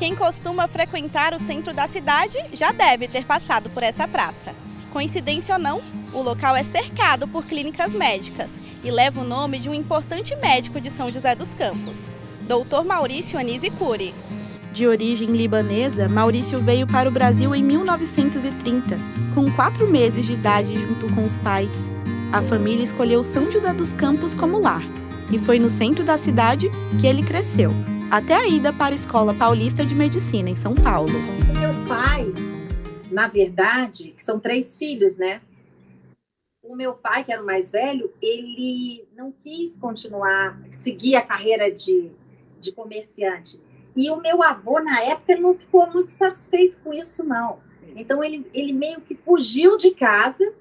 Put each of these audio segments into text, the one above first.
Quem costuma frequentar o centro da cidade já deve ter passado por essa praça. Coincidência ou não, o local é cercado por clínicas médicas e leva o nome de um importante médico de São José dos Campos, Dr. Maurício Anísio Cury. De origem libanesa, Maurício veio para o Brasil em 1930, com 4 meses de idade junto com os pais. A família escolheu São José dos Campos como lar, e foi no centro da cidade que ele cresceu, até a ida para a Escola Paulista de Medicina, em São Paulo. Meu pai, na verdade, que são 3 filhos, né? O meu pai, que era o mais velho, ele não quis continuar, seguir a carreira de comerciante. E o meu avô, na época, não ficou muito satisfeito com isso, não. Então, ele meio que fugiu de casa,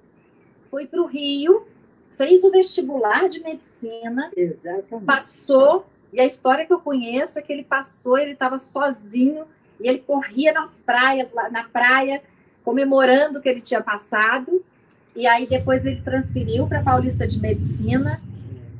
foi para o Rio, fez o vestibular de medicina, exatamente, passou, e a história que eu conheço é que ele passou, ele estava sozinho, e ele corria nas praias, lá na praia, comemorando que ele tinha passado, e aí depois ele transferiu para a Paulista de Medicina.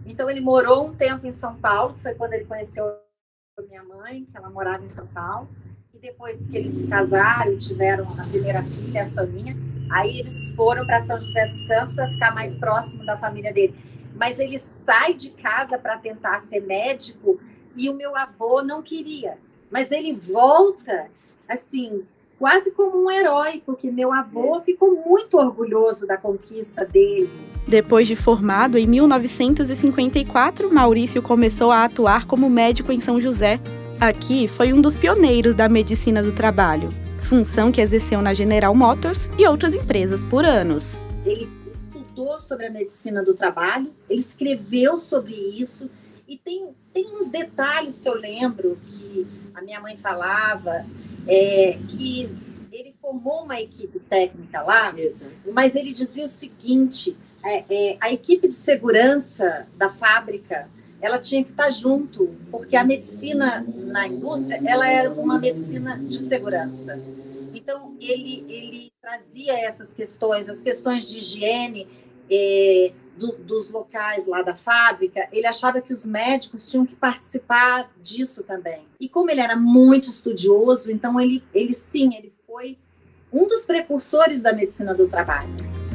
Então ele morou um tempo em São Paulo, que foi quando ele conheceu a minha mãe, que ela morava em São Paulo, e depois que eles se casaram e tiveram a primeira filha, a Soninha, aí eles foram para São José dos Campos para ficar mais próximo da família dele. Mas ele sai de casa para tentar ser médico e o meu avô não queria. Mas ele volta, assim, quase como um herói, porque meu avô ficou muito orgulhoso da conquista dele. Depois de formado, em 1954, Maurício começou a atuar como médico em São José. Aqui foi um dos pioneiros da medicina do trabalho, função que exerceu na General Motors e outras empresas por anos. Ele estudou sobre a medicina do trabalho, ele escreveu sobre isso, e tem uns detalhes que eu lembro que a minha mãe falava, que ele formou uma equipe técnica lá, exato, mas ele dizia o seguinte, a equipe de segurança da fábrica, ela tinha que estar junto, porque a medicina na indústria, ela era uma medicina de segurança. Então, ele trazia essas questões, as questões de higiene dos locais lá da fábrica. Ele achava que os médicos tinham que participar disso também. E como ele era muito estudioso, então ele foi um dos precursores da medicina do trabalho.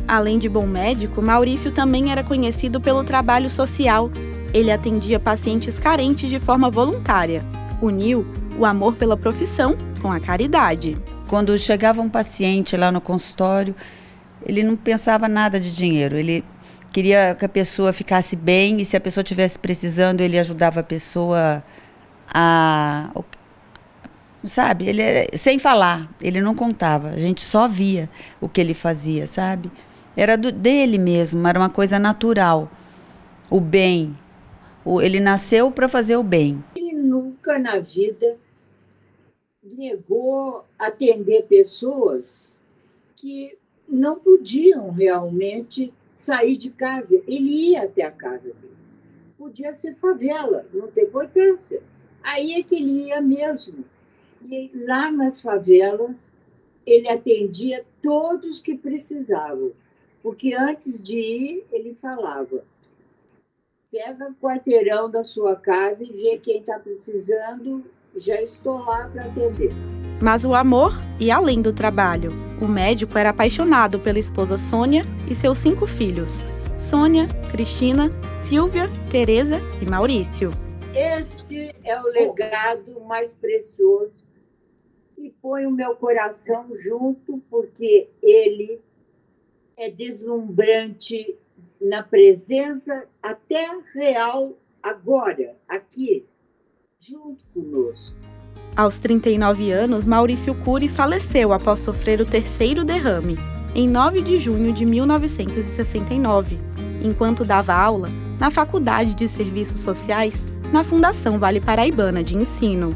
Além de bom médico, Maurício também era conhecido pelo trabalho social. Ele atendia pacientes carentes de forma voluntária. Uniu o amor pela profissão com a caridade. Quando chegava um paciente lá no consultório, ele não pensava nada de dinheiro. Ele queria que a pessoa ficasse bem e se a pessoa estivesse precisando, ele ajudava a pessoa a... Sabe? Ele era, sem falar, ele não contava. A gente só via o que ele fazia, sabe? Era dele mesmo, era uma coisa natural. O bem. Ele nasceu para fazer o bem. Ele nunca na vida negou atender pessoas que não podiam realmente sair de casa. Ele ia até a casa deles. Podia ser favela, não tem importância. Aí é que ele ia mesmo. E lá nas favelas, ele atendia todos que precisavam. Porque antes de ir, ele falava: pega o quarteirão da sua casa e vê quem está precisando, já estou lá para atender. Mas o amor ia além do trabalho. O médico era apaixonado pela esposa Sônia e seus 5 filhos: Sônia, Cristina, Silvia, Tereza e Maurício. Este é o legado mais precioso e põe o meu coração junto, porque ele é deslumbrante na presença até real agora, aqui, junto conosco. Aos 39 anos, Maurício Cury faleceu após sofrer o 3º derrame, em 9 de junho de 1969, enquanto dava aula na Faculdade de Serviços Sociais, na Fundação Vale Paraibana de Ensino.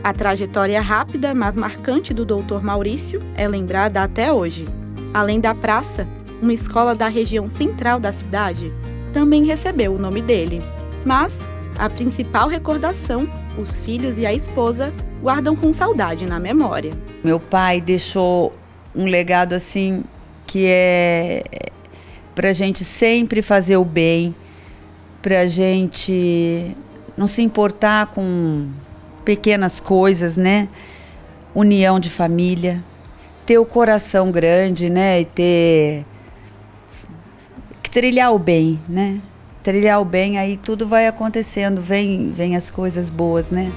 A trajetória rápida, mas marcante do Dr. Maurício é lembrada até hoje. Além da praça, uma escola da região central da cidade também recebeu o nome dele. Mas a principal recordação, os filhos e a esposa guardam com saudade na memória. Meu pai deixou um legado assim que é pra gente sempre fazer o bem, pra gente não se importar com pequenas coisas, né? união de família, ter o coração grande, né? E trilhar o bem, né? Trilhar o bem, aí tudo vai acontecendo, vem as coisas boas, né?